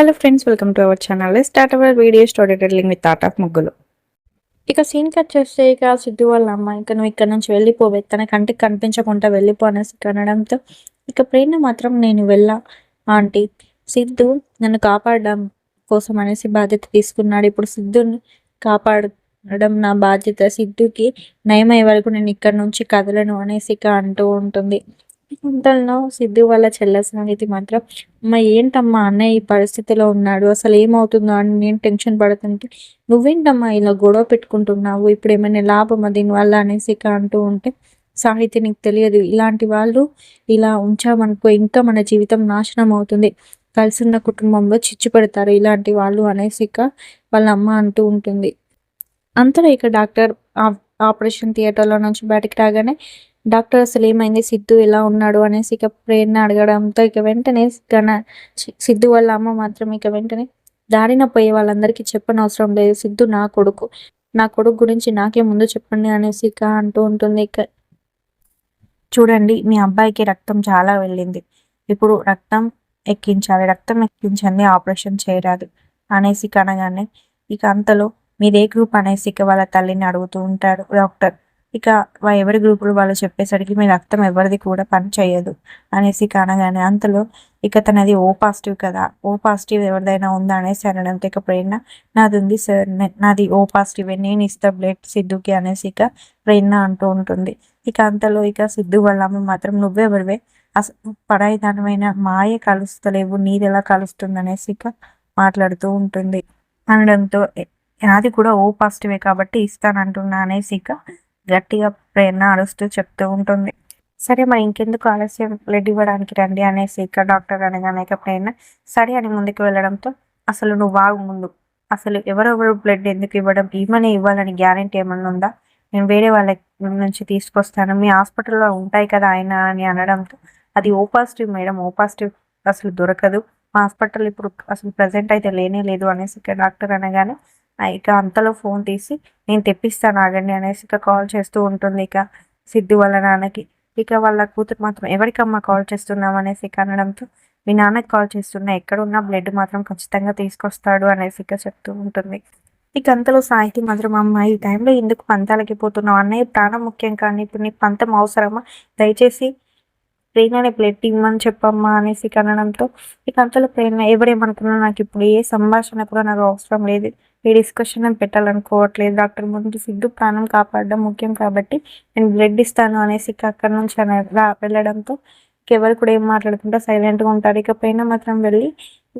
Hello friends, welcome to our channel. Start our video story telling with art of ముగ్గులు. ఇక scene cut చేస్తే ఇక సిద్ధు వాళ్ళ అమ్మ ఇక నువ్వు ఇక్కడ నుంచి వెళ్ళిపోవే, తన కంటికి కనిపించకుండా వెళ్ళిపో అనేసి అనడంతో ఇక ప్రేరణ మాత్రం నేను వెళ్ళా ఆంటీ, సిద్ధు నన్ను కాపాడడం కోసం అనేసి బాధ్యత తీసుకున్నాడు. ఇప్పుడు సిద్ధుని కాపాడడం నా బాధ్యత. సిద్ధుకి నయమయ్యే వరకు నేను ఇక్కడ నుంచి కదలను అనేసి ఇక అంటూ ఉంటుంది. ఇంతలో సిద్ధు వాళ్ళ చెల్ల సంగీతి మాత్రం, అమ్మ ఏంటమ్మా అన్నయ్య ఈ పరిస్థితిలో ఉన్నాడు, అసలు ఏమవుతుందో అని నేను టెన్షన్ పడుతుంటే నువ్వేంటమ్మా ఇలా గొడవ పెట్టుకుంటున్నావు, ఇప్పుడు ఏమైనా లాభమా దీనివల్ల అనేసి ఇక అంటూ ఉంటే, సాహితీ నీకు తెలియదు, ఇలాంటి వాళ్ళు ఇలా ఉంచామనుకో ఇంకా మన జీవితం నాశనం అవుతుంది, కలిసి ఉన్న కుటుంబంలో చిచ్చు పెడతారు ఇలాంటి వాళ్ళు అనేసి ఇక వాళ్ళ అమ్మ అంటూ ఉంటుంది. అంతలో ఇక డాక్టర్ ఆపరేషన్ థియేటర్లో నుంచి బయటికి రాగానే, డాక్టర్ అసలు ఏమైంది, సిద్ధు ఎలా ఉన్నాడు అనేసి ఇక ప్రేరణ అడగడంతో ఇక వెంటనే సిద్ధు వాళ్ళ అమ్మ మాత్రం ఇక వెంటనే, దారిన పోయే వాళ్ళందరికీ చెప్పనవసరం లేదు, సిద్ధు నా కొడుకు, నా కొడుకు గురించి నాకే ముందు చెప్పండి అనేసి ఇక అంటూ ఉంటుంది. ఇక చూడండి, మీ అబ్బాయికి రక్తం చాలా వెళ్ళింది, ఇప్పుడు రక్తం ఎక్కించండి, ఆపరేషన్ చేయరాదు అనేసి అనగానే ఇక అంతలో మీదే గ్రూప్ అనేసి ఇక వాళ్ళ తల్లిని అడుగుతూ ఉంటాడు డాక్టర్. ఇక ఎవరి గ్రూపులు వాళ్ళు చెప్పేసరికి మీ రక్తం ఎవరిది కూడా పని చేయదు అనేసి అనగానే అంతలో ఇక తనది ఓ పాజిటివ్ కదా, ఓ పాజిటివ్ ఎవరిదైనా ఉందా అనేసి అనడంతో ఇక ప్రేరణ, నాది ఉంది సార్, నాది ఓ పాజిటివ్, నేను ఇస్తా బ్లడ్ సిద్ధుకి అనేసి ఇక ప్రేరణ అంటూ ఉంటుంది. ఇక అంతలో ఇక సిద్ధు వాళ్ళ అమ్మ మాత్రం, నువ్వెవరివే, అసలు పరాయిదానమైన మాయే కలుస్తలేవు, నీది ఎలా కలుస్తుంది అనేసి ఇక మాట్లాడుతూ ఉంటుంది. అనడంతో నాది కూడా ఓ పాజిటివే కాబట్టి ఇస్తానంటున్నా అనేసి ఇక గట్టిగా ప్రేరణ అరుస్తూ చెప్తూ ఉంటుంది. సరే మరి ఇంకెందుకు ఆలస్యం, బ్లడ్ ఇవ్వడానికి రండి అనేసి ఇక డాక్టర్ అనగానే ఇక ప్రేరణ సరే అని ముందుకు వెళ్ళడంతో, అసలు నువ్వు వాగు ముందు, అసలు ఎవరెవరు బ్లడ్ ఎందుకు ఇవ్వడం, ఈమెనే ఇవ్వాలని గ్యారెంటీ ఏమన్నా ఉందా, నేను వేరే వాళ్ళ నుంచి తీసుకొస్తాను, మీ హాస్పిటల్లో ఉంటాయి కదా ఆయన అని అనడంతో, అది O positive madam, O positive అసలు దొరకదు, మా హాస్పిటల్ ఇప్పుడు అసలు ప్రజెంట్ అయితే లేనే లేదు అనేసి ఇక డాక్టర్ అనగానే ఇక అంతలో ఫోన్ తీసి నేను తెప్పిస్తాను ఆగండి అనేసి ఇక కాల్ చేస్తూ ఉంటుంది ఇక సిద్ధు వాళ్ళ నాన్నకి. ఇక వాళ్ళ కూతురు మాత్రం, ఎవరికమ్మా కాల్ చేస్తున్నాం అనేసి ఇక అనడంతో, మీ నాన్నకి కాల్ చేస్తున్నా, ఎక్కడున్నా బ్లడ్ మాత్రం ఖచ్చితంగా తీసుకొస్తాడు అనేసి ఇక చెప్తూ ఉంటుంది. ఇక అంతలో సాహితీ మాత్రం, అమ్మ ఈ టైంలో ఎందుకు పంతాలకి పోతున్నావు, అన్నయ్య ప్రాణం ముఖ్యం కానీ ఇప్పుడు నీకు పంతం అవసరమా, దయచేసి ప్రేరణని బ్లడ్ ఇవ్వమని చెప్పమ్మా అనేసి అనడంతో ఇక అంతలో ప్రేరణ, ఎవరేమనుకున్నా నాకు ఇప్పుడు ఏ సంభాషణ కూడా నాకు అవసరం లేదు, ఏ డిస్కషన్ అని పెట్టాలనుకోవట్లేదు, డాక్టర్ ముందు సిద్ధు ప్రాణం కాపాడడం ముఖ్యం కాబట్టి నేను బ్లడ్ ఇస్తాను అనేసి ఇక అక్కడి నుంచి వెళ్ళడంతో ఎవరు కూడా ఏం మాట్లాడకుండా సైలెంట్గా ఉంటారు. ఇక ప్రేరణ మాత్రం వెళ్ళి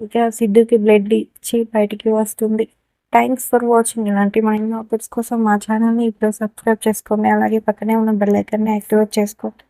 ఇక సిద్ధుకి బ్లడ్ ఇచ్చి బయటికి వస్తుంది. Thanks for watching. ఇలాంటి మరిన్ని అప్డేట్స్ కోసం మా ఛానల్ని ఇప్పుడు సబ్స్క్రైబ్ చేసుకోండి, అలాగే పక్కనే ఉన్న బెల్ ఐకాన్ని యాక్టివేట్ చేసుకోండి.